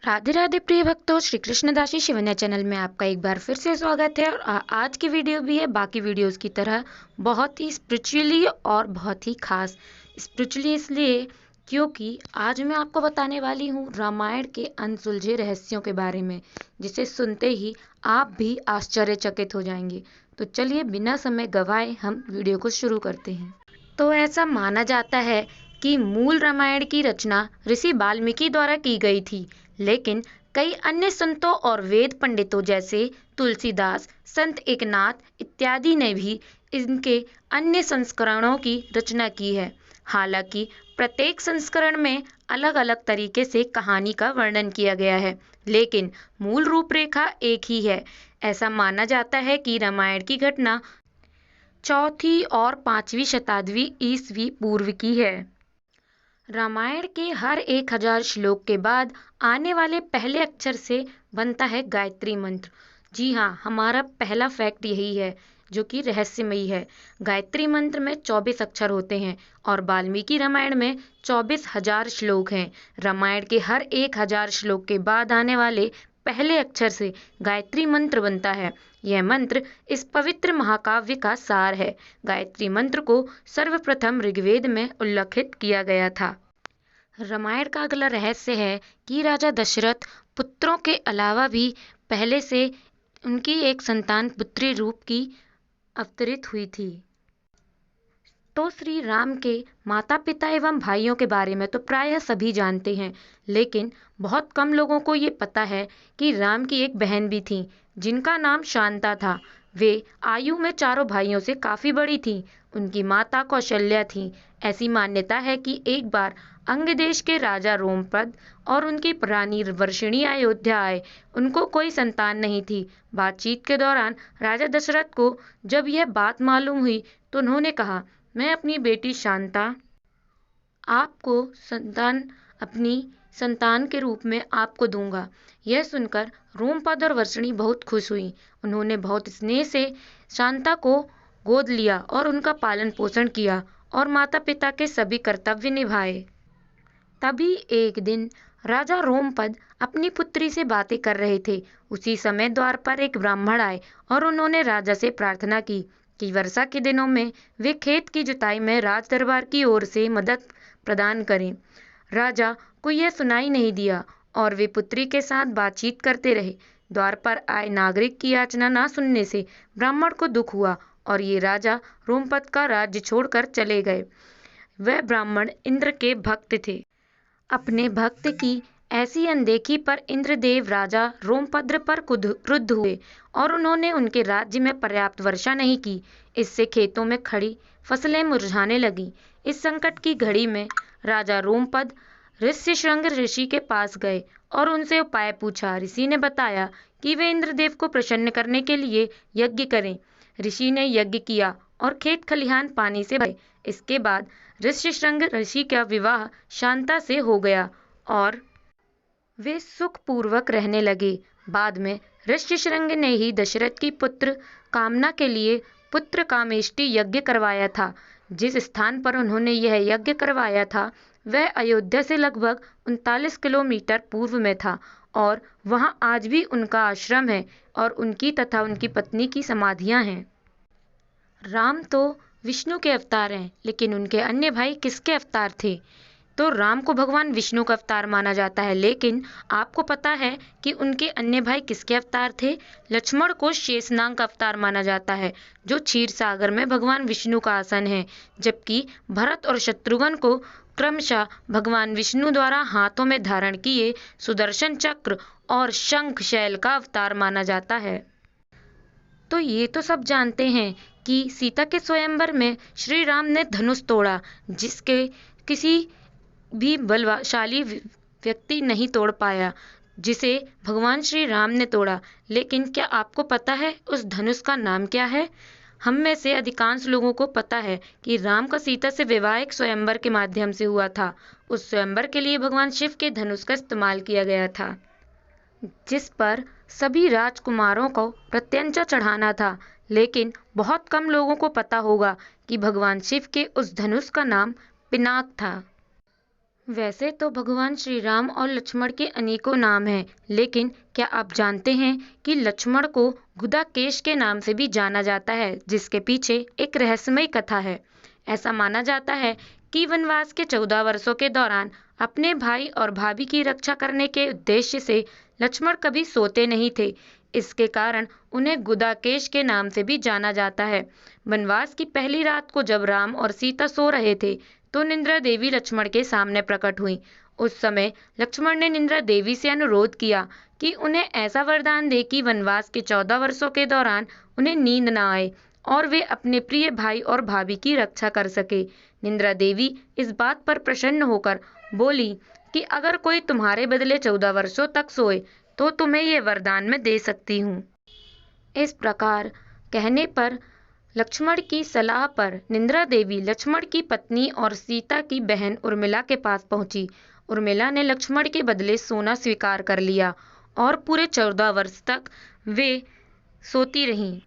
राधे राधे प्रिय भक्तों, श्री कृष्णदासी शिवन्या चैनल में आपका एक बार फिर से स्वागत है। और आज की वीडियो भी है बाकी वीडियोस की तरह बहुत ही स्पिरिचुअली और बहुत ही खास। स्पिरिचुअली इसलिए क्योंकि आज मैं आपको बताने वाली हूँ रामायण के अनसुलझे रहस्यों के बारे में, जिसे सुनते ही आप भी आश्चर्यचकित हो जाएंगे। तो चलिए बिना समय गवाए हम वीडियो को शुरू करते हैं। तो ऐसा माना जाता है कि मूल रामायण की रचना ऋषि वाल्मीकि द्वारा की गई थी, लेकिन कई अन्य संतों और वेद पंडितों जैसे तुलसीदास, संत एकनाथ इत्यादि ने भी इनके अन्य संस्करणों की रचना की है। हालांकि प्रत्येक संस्करण में अलग अलग तरीके से कहानी का वर्णन किया गया है, लेकिन मूल रूपरेखा एक ही है। ऐसा माना जाता है कि रामायण की घटना चौथी और पांचवी शताब्दी ईसवी पूर्व की है। रामायण के हर 1000 श्लोक के बाद आने वाले पहले अक्षर से बनता है गायत्री मंत्र। जी हाँ, हमारा पहला फैक्ट यही है जो कि रहस्यमयी है। गायत्री मंत्र में 24 अक्षर होते हैं और वाल्मीकि रामायण में 24,000 श्लोक हैं। रामायण के हर 1000 श्लोक के बाद आने वाले पहले अक्षर से गायत्री मंत्र बनता है। यह मंत्र इस पवित्र महाकाव्य का सार है। गायत्री मंत्र को सर्वप्रथम ऋग्वेद में उल्लेखित किया गया था। रामायण का अगला रहस्य है कि राजा दशरथ पुत्रों के अलावा भी पहले से उनकी एक संतान पुत्री रूप की अवतरित हुई थी। तो श्री राम के माता पिता एवं भाइयों के बारे में तो प्रायः सभी जानते हैं, लेकिन बहुत कम लोगों को ये पता है कि राम की एक बहन भी थी जिनका नाम शांता था। वे आयु में चारों भाइयों से काफी बड़ी थी। उनकी माता कौशल्या थी। ऐसी मान्यता है कि एक बार अंग देश के राजा रोमपद और उनकी रानी वर्षिणी अयोध्या आए। उनको कोई संतान नहीं थी। बातचीत के दौरान राजा दशरथ को जब यह बात मालूम हुई तो उन्होंने कहा, मैं अपनी बेटी शांता आपको अपनी संतान के रूप में आपको दूंगा। यह सुनकर रोमपद और वर्षिणी बहुत खुश हुई। उन्होंने बहुत स्नेह से शांता को गोद लिया और उनका पालन पोषण किया और माता पिता के सभी कर्तव्य निभाए। तभी एक दिन राजा रोमपद अपनी पुत्री से बातें कर रहे थे। उसी समय द्वार पर एक ब्राह्मण आए और उन्होंने राजा से प्रार्थना की कि वर्षा के दिनों में वे खेत की जुताई में राज दरबार की ओर से मदद प्रदान करें। राजा को यह सुनाई नहीं दिया और वे पुत्री के साथ बातचीत करते रहे। द्वार पर आए नागरिक की याचना न सुनने से ब्राह्मण को दुख हुआ और ये राजा रोमपद का राज्य छोड़कर चले गए। वह ब्राह्मण इंद्र के भक्त थे। अपने भक्त की ऐसी अनदेखी पर इंद्रदेव राजा रोमपद्र पर क्रुद्ध हुए और उन्होंने उनके राज्य में पर्याप्त वर्षा नहीं की। इससे खेतों में खड़ी फसलें मुरझाने लगीं। इस संकट की घड़ी में राजा रोमपद ऋष्यशृंग ऋषि के पास गए और उनसे उपाय पूछा। ऋषि ने बताया कि वे इंद्रदेव को प्रसन्न करने के लिए यज्ञ करें। ऋषि ने यज्ञ किया और खेत खलिहान पानी से भरे। इसके बाद ऋष्यशृंग ऋषि का विवाह शांता से हो गया और वे सुखपूर्वक रहने लगे। बाद में ऋष्यशृंग ने ही दशरथ की पुत्र कामना के लिए पुत्र कामेष्टि यज्ञ करवाया था। जिस स्थान पर उन्होंने यह यज्ञ करवाया था वह अयोध्या से लगभग 39 किलोमीटर पूर्व में था और वहां आज भी उनका आश्रम है और उनकी तथा उनकी पत्नी की समाधियां हैं। राम तो विष्णु के अवतार हैं, लेकिन उनके अन्य भाई किसके अवतार थे? तो राम को भगवान विष्णु का अवतार माना जाता है, लेकिन आपको पता है कि उनके अन्य भाई किसके अवतार थे? लक्ष्मण को शेषनाग का अवतार माना जाता है, जो क्षीर सागर में भगवान विष्णु का आसन है, जबकि भरत और शत्रुघ्न को क्रमशः भगवान विष्णु द्वारा हाथों में धारण किए सुदर्शन चक्र और शंख शैल का अवतार माना जाता है। तो ये तो सब जानते हैं कि सीता के स्वयंवर में श्री राम ने धनुष तोड़ा, जिसके किसी भी बलशाली व्यक्ति नहीं तोड़ पाया, जिसे भगवान श्री राम ने तोड़ा। लेकिन क्या आपको पता है उस धनुष का नाम क्या है? हम में से अधिकांश लोगों को पता है कि राम का सीता से विवाह एक स्वयंवर के माध्यम से हुआ था। उस स्वयंवर के लिए भगवान शिव के धनुष का इस्तेमाल किया गया था, जिस पर सभी राजकुमारों को प्रत्यंचा चढ़ाना था। लेकिन बहुत कम लोगों को पता होगा कि भगवान शिव के उस धनुष का नाम पिनाक था। वैसे तो भगवान श्री राम और लक्ष्मण के अनेकों नाम हैं, लेकिन क्या आप जानते हैं कि लक्ष्मण को गुदाकेश के नाम से भी जाना जाता है, जिसके पीछे एक रहस्यमय कथा है। ऐसा माना जाता है कि वनवास के 14 वर्षों के दौरान अपने भाई और भाभी की रक्षा करने के उद्देश्य से लक्ष्मण कभी सोते नहीं थे। इसके कारण उन्हें गुदाकेश के नाम से भी जाना जाता है। वनवास की पहली रात को जब राम और सीता सो रहे थे, तो निद्रा देवी लक्ष्मण के सामने प्रकट हुई। उस समय लक्ष्मण ने निद्रा देवी से अनुरोध किया कि उन्हें ऐसा वरदान दे कि वनवास के 14 वर्षों के दौरान उन्हें नींद न आए और वे अपने प्रिय भाई और भाभी की रक्षा कर सके। निद्रा देवी इस बात पर प्रसन्न होकर बोली कि अगर कोई तुम्हारे बदले 14 वर्षों तक सोए तो तुम्हें ये वरदान मैं दे सकती हूँ। इस प्रकार कहने पर लक्ष्मण की सलाह पर निद्रा देवी लक्ष्मण की पत्नी और सीता की बहन उर्मिला के पास पहुंची। उर्मिला ने लक्ष्मण के बदले सोना स्वीकार कर लिया और पूरे 14 वर्ष तक वे सोती रहीं।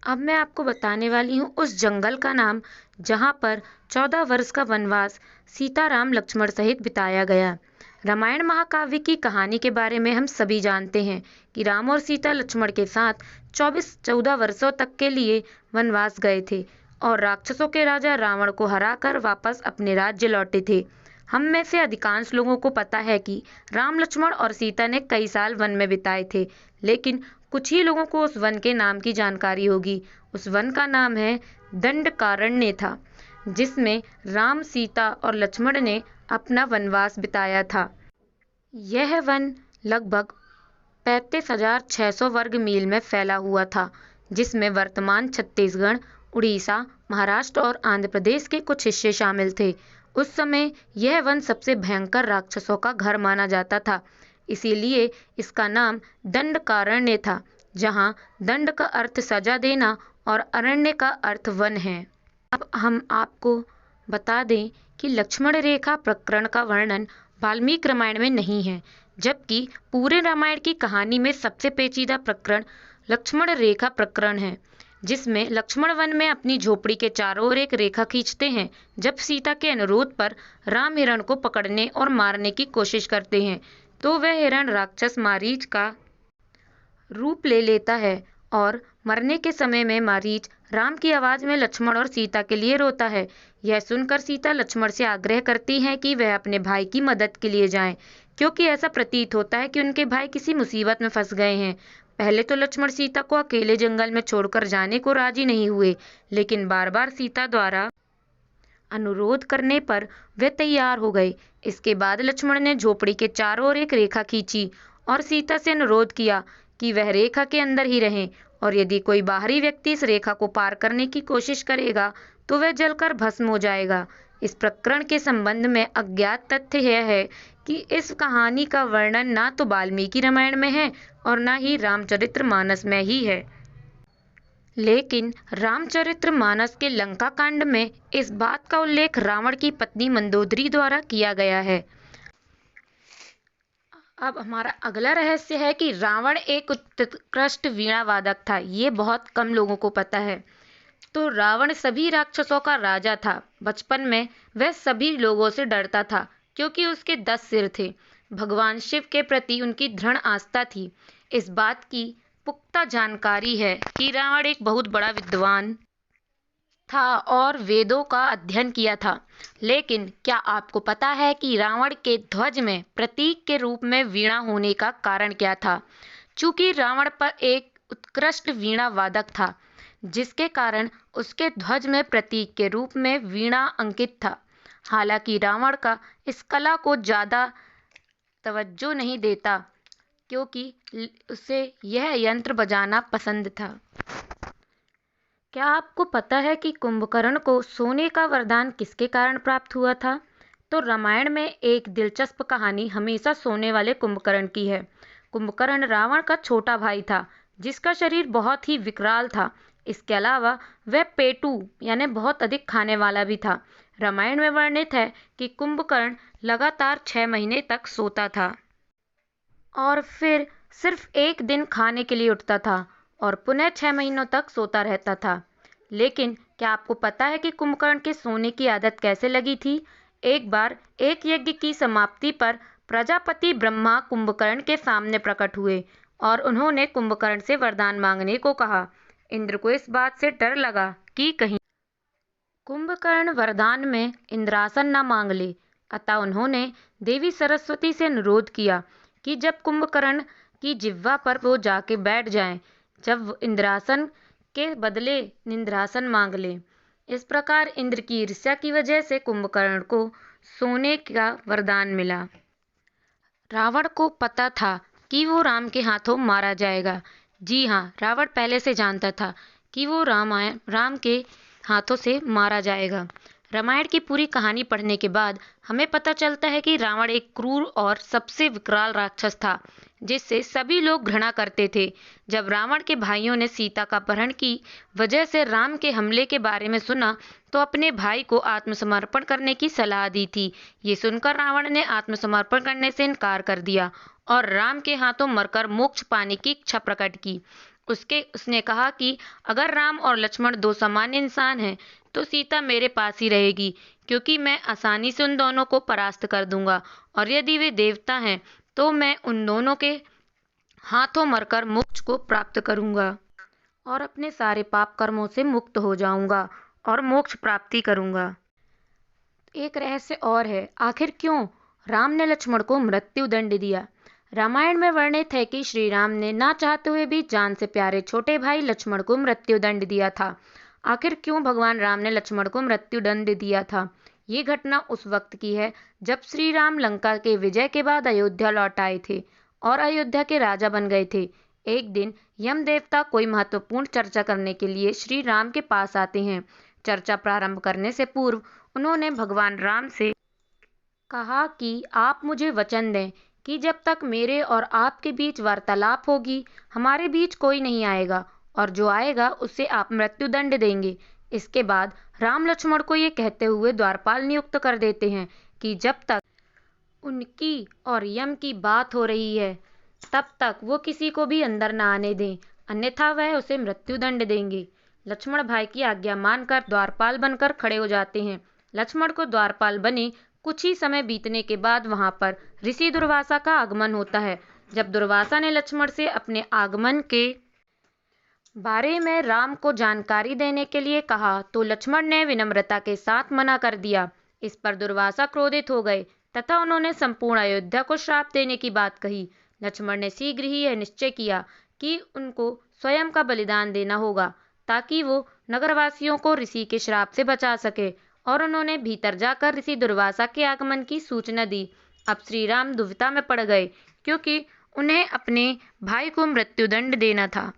अब मैं आपको बताने वाली हूँ उस जंगल का नाम जहाँ पर 14 वर्ष का वनवास सीताराम लक्ष्मण सहित बिताया गया। रामायण महाकाव्य की कहानी के बारे में हम सभी जानते हैं कि राम और सीता लक्ष्मण के साथ 14 वर्षों तक के लिए वनवास गए थे और राक्षसों के राजा रावण को हराकर वापस अपने राज्य लौटे थे। हम में से अधिकांश लोगों को पता है कि राम लक्ष्मण और सीता ने कई साल वन में बिताए थे, लेकिन कुछ ही लोगों को उस वन के नाम की जानकारी होगी। उस वन का नाम है दंडकारण्य था, जिसमें राम, सीता और लक्ष्मण ने अपना वनवास बिताया था। यह वन लगभग 35,600 वर्ग मील में फैला हुआ था, जिसमें वर्तमान छत्तीसगढ़, उड़ीसा, महाराष्ट्र और आंध्र प्रदेश के कुछ हिस्से शामिल थे। उस समय यह वन सबसे भयंकर राक्षसों का घर माना जाता था, इसीलिए इसका नाम दंडकारण्य था, जहाँ दंड का अर्थ सजा देना और अरण्य का अर्थ वन है। अब हम आपको बता दें कि लक्ष्मण रेखा प्रकरण का वर्णन वाल्मीकि रामायण में नहीं है, जबकि पूरे रामायण की कहानी में सबसे पेचीदा प्रकरण लक्ष्मण रेखा प्रकरण है, जिसमें लक्ष्मण वन में अपनी झोपड़ी के चारों ओर एक रेखा खींचते हैं। जब सीता के अनुरोध पर राम हिरण को पकड़ने और मारने की कोशिश करते हैं, तो वह हिरण राक्षस मारीच का रूप ले लेता है और मरने के समय में मारीच राम की आवाज में लक्ष्मण और सीता के लिए रोता है। यह सुनकर सीता लक्ष्मण से आग्रह करती हैं कि वह अपने भाई की मदद के लिए जाएं, क्योंकि ऐसा प्रतीत होता है कि उनके भाई किसी मुसीबत में फंस गए हैं। पहले तो लक्ष्मण सीता को अकेले जंगल में छोड़कर जाने को राजी नहीं हुए, लेकिन बार बार सीता द्वारा अनुरोध करने पर वे तैयार हो गए। इसके बाद लक्ष्मण ने झोपड़ी के चारों ओर एक रेखा खींची और सीता से अनुरोध किया कि वह रेखा के अंदर ही रहें, और यदि कोई बाहरी व्यक्ति इस रेखा को पार करने की कोशिश करेगा तो वह जलकर भस्म हो जाएगा। इस प्रकरण के संबंध में अज्ञात तथ्य यह है कि इस कहानी का वर्णन ना तो वाल्मीकि रामायण में है और ना ही रामचरितमानस में ही है। लेकिन रामचरितमानस के लंका कांड में इस बात का उल्लेख रावण की पत्नी मंदोदरी द्वारा किया गया है। अब हमारा अगला रहस्य है कि रावण एक उत्कृष्ट वीणा वादक था। ये बहुत कम लोगों को पता है। तो रावण सभी राक्षसों का राजा था। बचपन में वह सभी लोगों से डरता था, क्योंकि उसके 10 सिर थे। भगवान शिव के प्रति उनकी दृढ़ आस्था थी। इस बात की पुख्ता जानकारी है कि रावण एक बहुत बड़ा विद्वान था और वेदों का अध्ययन किया था। लेकिन क्या आपको पता है कि रावण के ध्वज में प्रतीक के रूप में वीणा होने का कारण क्या था? चूंकि रावण पर एक उत्कृष्ट वीणा वादक था, जिसके कारण उसके ध्वज में प्रतीक के रूप में वीणा अंकित था। हालांकि रावण का इस कला को ज़्यादा तवज्जो नहीं देता, क्योंकि उसे यह यंत्र बजाना पसंद था। क्या आपको पता है कि कुंभकर्ण को सोने का वरदान किसके कारण प्राप्त हुआ था? तो रामायण में एक दिलचस्प कहानी हमेशा सोने वाले कुंभकर्ण की है। कुंभकर्ण रावण का छोटा भाई था, जिसका शरीर बहुत ही विकराल था। इसके अलावा वह पेटू यानी बहुत अधिक खाने वाला भी था। रामायण में वर्णित है कि कुंभकर्ण लगातार 6 महीने तक सोता था और फिर सिर्फ एक दिन खाने के लिए उठता था और पुनः 6 महीनों तक सोता रहता था। लेकिन क्या आपको पता है कि कुंभकर्ण के सोने की आदत कैसे लगी थी? एक बार एक यज्ञ की समाप्ति पर प्रजापति ब्रह्मा कुंभकर्ण के सामने प्रकट हुए और उन्होंने कुंभकर्ण से वरदान मांगने को कहा। इंद्र को इस बात से डर लगा कि कहीं कुंभकर्ण वरदान में इंद्रासन न मांग ले, अतः उन्होंने देवी सरस्वती से अनुरोध किया कि जब कुंभकर्ण की जिह्वा पर वो जाके बैठ जाएं, जब इंद्रासन के बदले निंद्रासन मांग ले। इस प्रकार इंद्र की ईर्ष्या की वजह से कुंभकर्ण को सोने का वरदान मिला। रावण को पता था कि वो राम के हाथों मारा जाएगा। जी हाँ, रावण पहले से जानता था कि वो राम के हाथों से मारा जाएगा। रामायण की पूरी कहानी पढ़ने के बाद हमें पता चलता है कि रावण एक क्रूर और सबसे विकराल राक्षस था, जिससे सभी लोग घृणा करते थे। जब रावण के भाइयों ने सीता का अपहरण की वजह से राम के हमले के बारे में सुना, तो अपने भाई को आत्मसमर्पण करने की सलाह दी थी। ये सुनकर रावण ने आत्मसमर्पण करने से इनकार कर दिया और राम के हाथों मरकर मोक्ष पाने की इच्छा प्रकट की। उसने कहा कि अगर राम और लक्ष्मण दो सामान्य इंसान हैं, तो सीता मेरे पास ही रहेगी, क्योंकि मैं आसानी से उन दोनों को परास्त कर दूंगा, और यदि वे देवता हैं तो मैं उन दोनों के हाथों मरकर मोक्ष को प्राप्त करूंगा और अपने सारे पाप कर्मों से मुक्त हो जाऊंगा और मोक्ष प्राप्ति करूंगा। एक रहस्य और है, आखिर क्यों राम ने लक्ष्मण को मृत्यु दंड दिया। रामायण में वर्णित है कि श्री राम ने ना चाहते हुए भी जान से प्यारे छोटे भाई लक्ष्मण को मृत्यु दंड दिया था। आखिर क्यों भगवान राम ने लक्ष्मण को मृत्यु दंड दिया था? ये घटना उस वक्त की है जब श्री राम लंका के विजय के बाद अयोध्या लौट आए थे और अयोध्या के राजा बन गए थे। एक दिन यम देवता कोई महत्वपूर्ण चर्चा करने के लिए श्री राम के पास आते हैं। चर्चा प्रारंभ करने से पूर्व उन्होंने भगवान राम से कहा कि आप मुझे वचन दें कि जब तक मेरे और आपके बीच वार्तालाप होगी, हमारे बीच कोई नहीं आएगा, और जो आएगा उसे आप मृत्यु दंड देंगे। इसके बाद राम लक्ष्मण को ये कहते हुए द्वारपाल नियुक्त कर देते हैं कि जब तक उनकी और यम की बात हो रही है, तब तक वो किसी को भी अंदर न आने दें, अन्यथा वह उसे मृत्यु दंड देंगे। लक्ष्मण भाई की आज्ञा मानकर द्वारपाल बनकर खड़े हो जाते हैं। लक्ष्मण को द्वारपाल बने कुछ ही समय बीतने के बाद वहां पर ऋषि दुर्वासा का आगमन होता है। जब दुर्वासा ने लक्ष्मण से अपने आगमन के बारे में राम को जानकारी देने के लिए कहा, तो लक्ष्मण ने विनम्रता के साथ मना कर दिया। इस पर दुर्वासा क्रोधित हो गए तथा उन्होंने संपूर्ण अयोध्या को श्राप देने की बात कही। लक्ष्मण ने शीघ्र ही यह निश्चय किया कि उनको स्वयं का बलिदान देना होगा, ताकि वो नगरवासियों को ऋषि के श्राप से बचा सके, और उन्होंने भीतर जाकर ऋषि दुर्वासा के आगमन की सूचना दी। अब श्री राम दुविधा में पड़ गए, क्योंकि उन्हें अपने भाई को मृत्युदंड देना था।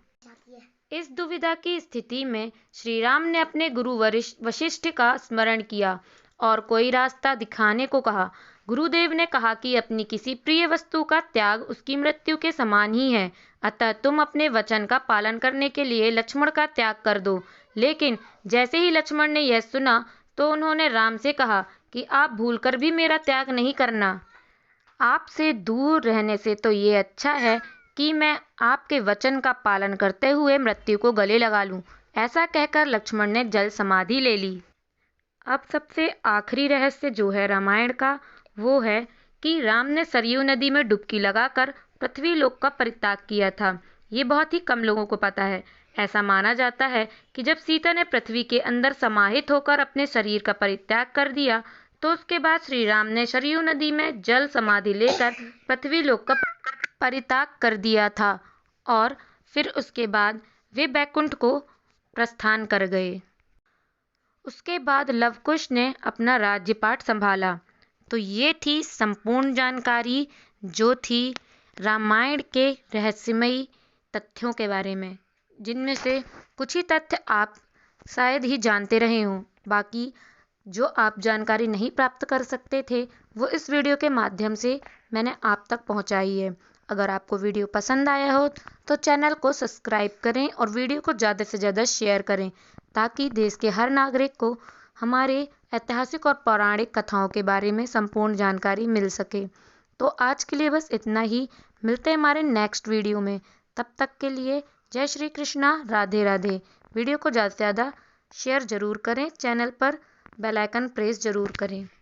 इस दुविधा की स्थिति में श्री राम ने अपने गुरु वशिष्ठ का स्मरण किया और कोई रास्ता दिखाने को कहा। गुरुदेव ने कहा कि अपनी किसी प्रिय वस्तु का त्याग उसकी मृत्यु के समान ही है, अतः तुम अपने वचन का पालन करने के लिए लक्ष्मण का त्याग कर दो। लेकिन जैसे ही लक्ष्मण ने यह सुना, तो उन्होंने राम से कहा कि आप भूलकर भी मेरा त्याग नहीं करना। आपसे दूर रहने से तो ये अच्छा है कि मैं आपके वचन का पालन करते हुए मृत्यु को गले लगा लूं। ऐसा कहकर लक्ष्मण ने जल समाधि ले ली। अब सबसे आखिरी रहस्य जो है रामायण का, वो है कि राम ने सरयू नदी में डुबकी लगाकर पृथ्वी लोक का परित्याग किया था। ये बहुत ही कम लोगों को पता है। ऐसा माना जाता है कि जब सीता ने पृथ्वी के अंदर समाहित होकर अपने शरीर का परित्याग कर दिया, तो उसके बाद श्री राम ने सरयू नदी में जल समाधि लेकर पृथ्वी लोक का परित्याग कर दिया था, और फिर उसके बाद वे बैकुंठ को प्रस्थान कर गए। उसके बाद लवकुश ने अपना राज्यपाट संभाला। तो ये थी संपूर्ण जानकारी जो थी रामायण के रहस्यमयी तथ्यों के बारे में, जिनमें से कुछ ही तथ्य आप शायद ही जानते रहे हों। बाकी जो आप जानकारी नहीं प्राप्त कर सकते थे, वो इस वीडियो के माध्यम से मैंने आप तक पहुंचाई है। अगर आपको वीडियो पसंद आया हो तो चैनल को सब्सक्राइब करें और वीडियो को ज़्यादा से ज़्यादा शेयर करें, ताकि देश के हर नागरिक को हमारे ऐतिहासिक और पौराणिक कथाओं के बारे में संपूर्ण जानकारी मिल सके। तो आज के लिए बस इतना ही। मिलते हैं हमारे नेक्स्ट वीडियो में। तब तक के लिए जय श्री कृष्णा, राधे राधे। वीडियो को ज़्यादा से ज़्यादा शेयर ज़रूर करें, चैनल पर बेल आइकन प्रेस ज़रूर करें।